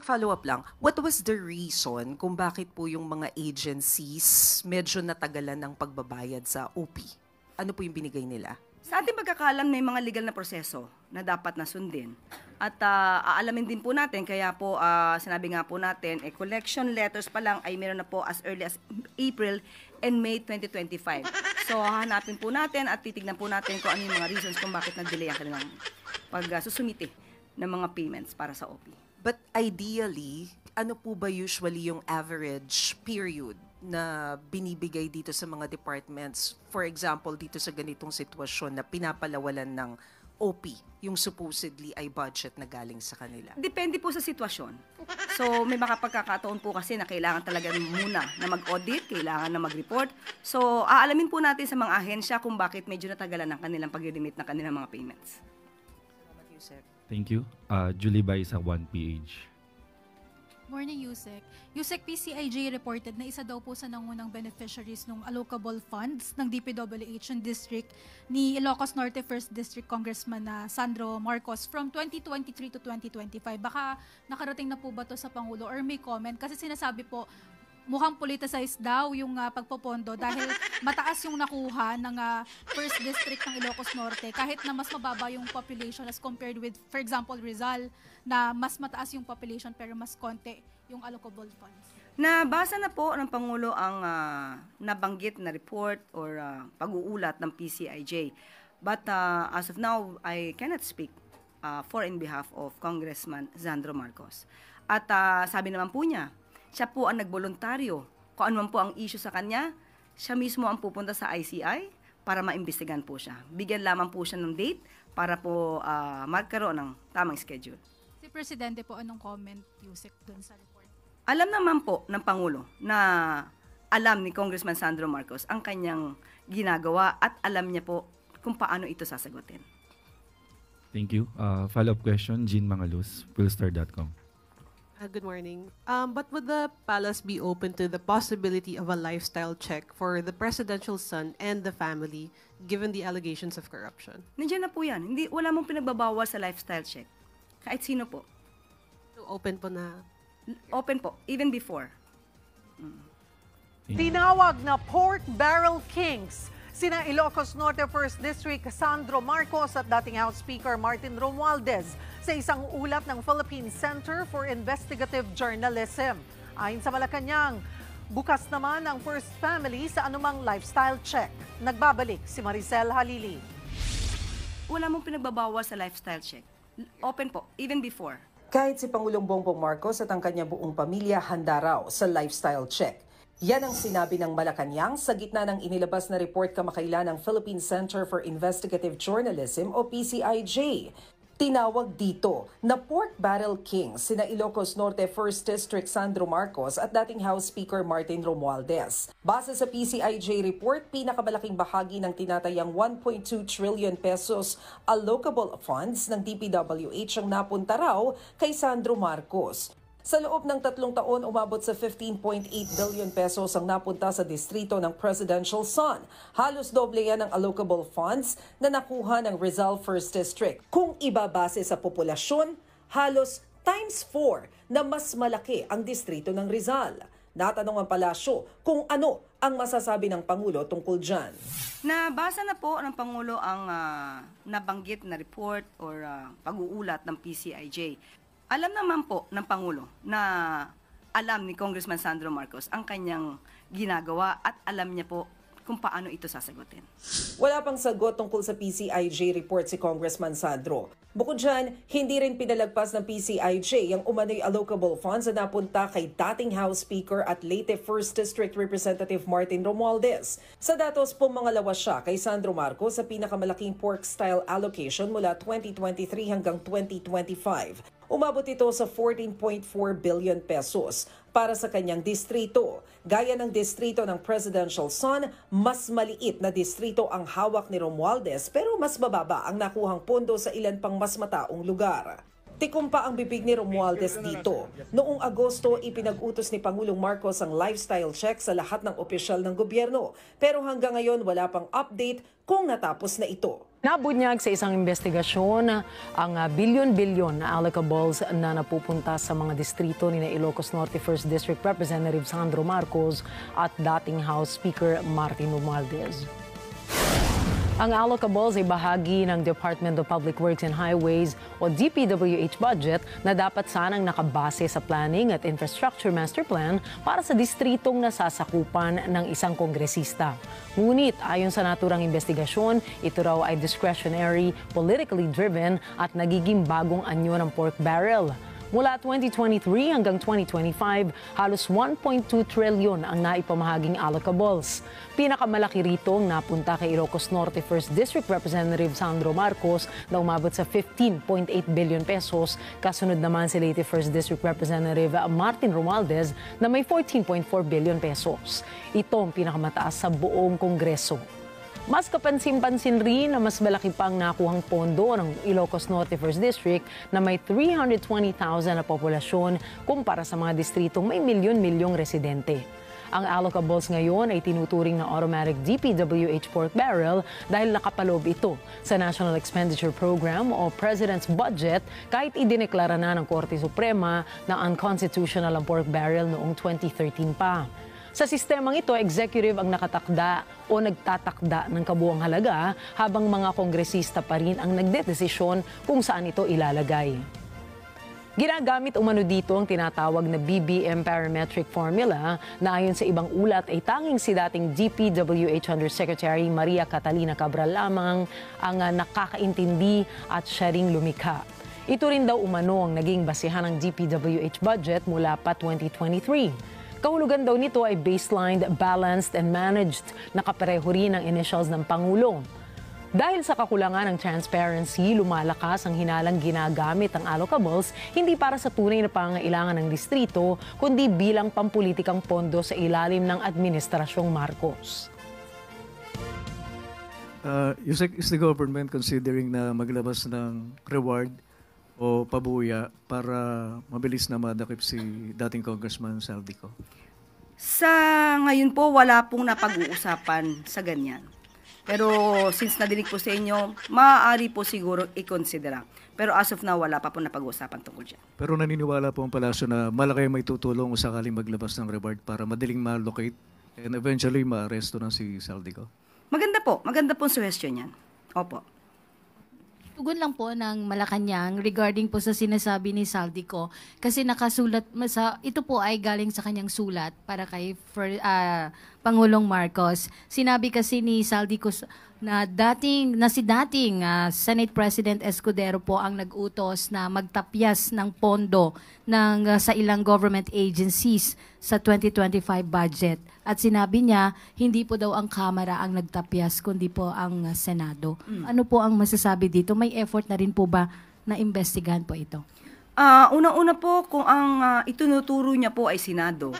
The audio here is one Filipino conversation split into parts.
Follow-up lang, what was the reason kung bakit po yung mga agencies medyo natagalan ng pagbabayad sa OP? Ano po yung binigay nila? Sa ating pagkakalam, may mga legal na proseso na dapat na sundin. At aalamin din po natin, kaya po sinabi nga po natin, collection letters pa lang ay meron na po as early as April and May 2025. So hanapin po natin at titignan po natin kung ano yung mga reasons kung bakit nag-delay ang kanilang pag-susumite ng mga payments para sa OP. But ideally, ano po ba usually yung average period na binibigay dito sa mga departments? For example, dito sa ganitong sitwasyon na pinapalawalan ng OP, yung supposedly ay budget na galing sa kanila. Depende po sa sitwasyon. So may mga pagkakataon po kasi na kailangan talaga muna na mag-audit, kailangan na mag-report. So aalamin po natin sa mga ahensya kung bakit medyo natagalan ng kanilang pag-remit ng kanilang mga payments. Salamat, Yusek. Thank you. Julie Baisa, 1PH. Morning, Yusek. Yusek, PCIJ reported na isa daw po sa nangunang beneficiaries ng allocable funds ng DPWH and district ni Ilocos Norte 1st District Congressman na Sandro Marcos from 2023 to 2025. Baka nakarating na po ba to sa Pangulo or may comment? Kasi sinasabi po, mukhang politicized daw yung pagpopondo dahil mataas yung nakuha ng 1st District ng Ilocos Norte kahit na mas mababa yung population as compared with, for example, Rizal na mas mataas yung population pero mas konti yung allocable funds. Nabasa na po ng Pangulo ang nabanggit na report or pag-uulat ng PCIJ. But as of now, I cannot speak for in behalf of Congressman Sandro Marcos. At sabi naman po niya, siya po ang nagboluntaryo. Kung ano man po ang issue sa kanya, siya mismo ang pupunta sa ICI para maimbestigan po siya. Bigyan lamang po siya ng date para po magkaroon ng tamang schedule. Si Presidente po, anong comment, Yusek, dun sa report? Alam naman po ng Pangulo na alam ni Congressman Sandro Marcos ang kanyang ginagawa at alam niya po kung paano ito sasagutin. Thank you. Follow-up question, Jean Mangalus, Philstar.com. Good morning. But would the palace be open to the possibility of a lifestyle check for the presidential son and the family given the allegations of corruption? Nandiyan na po yan. Wala mong pinagbabawal sa lifestyle check. Kahit sino po. So open po na? Open po, even before. Tinawag na pork barrel kings sina Ilocos Norte 1st District Sandro Marcos at dating House Speaker Martin Romualdez sa isang ulat ng Philippine Center for Investigative Journalism. Ayon sa Malacanang, bukas naman ang first family sa anumang lifestyle check. Nagbabalik si Maricel Halili. Wala mong pinagbabawal sa lifestyle check. Open po, even before. Kahit si Pangulong Bongbong Marcos at ang kanyang buong pamilya handa raw sa lifestyle check. Yan ang sinabi ng Malacanang sa gitna ng inilabas na report kamakailan ng Philippine Center for Investigative Journalism o PCIJ. Tinawag dito na pork barrel kings sina Ilocos Norte 1st District Sandro Marcos at dating House Speaker Martin Romualdez. Base sa PCIJ report, pinakamalaking bahagi ng tinatayang 1.2 trillion pesos allocable funds ng DPWH ang napunta raw kay Sandro Marcos. Sa loob ng 3 taon, umabot sa 15.8 billion pesos ang napunta sa distrito ng Presidential Son. Halos doble yan ang allocable funds na nakuha ng Rizal 1st District. Kung ibabase sa populasyon, halos times 4 na mas malaki ang distrito ng Rizal. Natanong ang palasyo kung ano ang masasabi ng Pangulo tungkol dyan. Nabasa na po ng Pangulo ang nabanggit na report or pag-uulat ng PCIJ. Alam naman po ng Pangulo na alam ni Congressman Sandro Marcos ang kanyang ginagawa at alam niya po kung paano ito sasagutin. Wala pang sagot tungkol sa PCIJ report si Congressman Sandro. Bukod dyan, hindi rin pinalagpas ng PCIJ ang umano'y allocable funds na napunta kay dating House Speaker at Leyte 1st District Representative Martin Romualdez. Sa datos pong mga lawas siya kay Sandro Marcos sa pinakamalaking pork-style allocation mula 2023 hanggang 2025. Umabot ito sa 14.4 billion pesos para sa kanyang distrito. Gaya ng distrito ng Presidential Son, mas maliit na distrito ang hawak ni Romualdez pero mas mababa ang nakuhang pondo sa ilan pang mas mataong lugar. Tikom pa ang bibig ni Romualdez dito. Noong Agosto, ipinag-utos ni Pangulong Marcos ang lifestyle check sa lahat ng opisyal ng gobyerno. Pero hanggang ngayon wala pang update kung natapos na ito. Nabunyag sa isang investigasyon ang bilyon-bilyon na allocables na napupunta sa mga distrito ni Ilocos Norte 1st District Representative Sandro Marcos at dating House Speaker Martin Romualdez. Ang allocables ay bahagi ng Department of Public Works and Highways o DPWH budget na dapat sanang nakabase sa Planning at Infrastructure Master Plan para sa distritong nasasakupan ng isang kongresista. Ngunit ayon sa naturang investigasyon, ito raw ay discretionary, politically driven at nagiging bagong anyo ng pork barrel. Mula 2023 hanggang 2025, halos 1.2 trilyon ang naipamahaging allocables. Pinakamalaki rito ang napunta kay Ilocos Norte 1st District Representative Sandro Marcos na umabot sa 15.8 billion pesos. Kasunod naman si Leyte 1st District Representative Martin Romualdez na may 14.4 billion pesos. Ito ang pinakamataas sa buong Kongreso. Mas kapansin-pansin rin na mas malaki pang nakuhang pondo ng Ilocos Norte 1st District na may 320,000 na populasyon kumpara sa mga distritong may milyon-milyong residente. Ang allocables ngayon ay tinuturing na automatic DPWH pork barrel dahil nakapaloob ito sa National Expenditure Program o President's Budget kahit idineklara na ng Korte Suprema na unconstitutional ang pork barrel noong 2013 pa. Sa sistemang ito, executive ang nakatakda o nagtatakda ng kabuuang halaga habang mga kongresista pa rin ang nagdedesisyon kung saan ito ilalagay. Ginagamit umano dito ang tinatawag na BBM parametric formula na ayon sa ibang ulat ay tanging si dating DPWH Undersecretary Maria Catalina Cabral lamang ang nakakaintindi at siya ring lumikha. Ito rin daw umano ang naging basihan ng DPWH budget mula pa 2023. Kahulugan daw nito ay baselined, balanced, and managed. Nakapareho rin ang initials ng Pangulo. Dahil sa kakulangan ng transparency, lumalakas ang hinalang ginagamit ang allocables hindi para sa tunay na pangangailangan ng distrito, kundi bilang pampulitikang pondo sa ilalim ng Administrasyong Marcos. Is the government considering na maglabas ng reward o pabuya para mabilis na madakip si dating Congressman Saldico? Sa ngayon po, wala pong napag-uusapan sa ganyan. Pero since nadinig po sa inyo, maaari po siguro i-considera. Pero as of now, wala pa po napag-uusapan tungkol dyan. Pero naniniwala po ang palasyo na malaki may tutulong kung sakaling maglabas ng reward para madaling ma-locate and eventually ma-arresto na si Saldico? Maganda po ang suggestion yan. Opo. Tugon lang po ng Malacanang regarding po sa sinasabi ni Saldico kasi nakasulat ito po ay galing sa kanyang sulat para kay Pangulong Marcos. Sinabi kasi ni Saldico na si dating Senate President Escudero po ang nag-utos na magtapyas ng pondo sa ilang government agencies sa 2025 budget. At sinabi niya, hindi po daw ang Kamara ang nagtapyas, kundi po ang Senado. Ano po ang masasabi dito? May effort na rin po ba na investigahan po ito? Una-una po, kung ang itunuturo niya po ay Senado,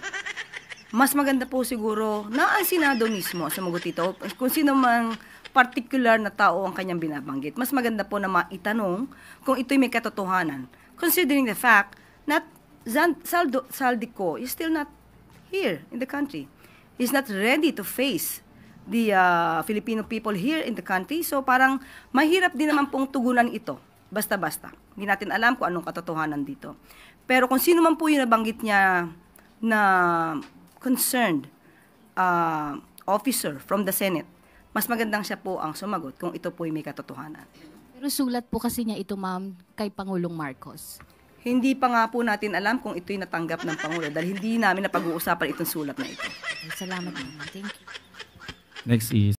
mas maganda po siguro na ang Senado mismo sumagot ito. Kung sino mang particular na tao ang kanyang binabanggit, mas maganda po na maitanong kung ito'y may katotohanan. Considering the fact that Saldico is still not here in the country. He's not ready to face the Filipino people here in the country. So parang mahirap din naman pong tugunan ito. Basta-basta. Hindi natin alam kung anong katotohanan dito. Pero kung sino man po yung nabanggit niya na concerned officer from the Senate, mas magandang siya po ang sumagot kung ito po ay may katotohanan. Pero sulat po kasi niya ito, ma'am, kay Pangulong Marcos. Hindi pa nga po natin alam kung ito'y natanggap ng Pangulo dahil hindi namin napag-uusapan itong sulat na ito. Salamat, ma'am. Thank you. Next is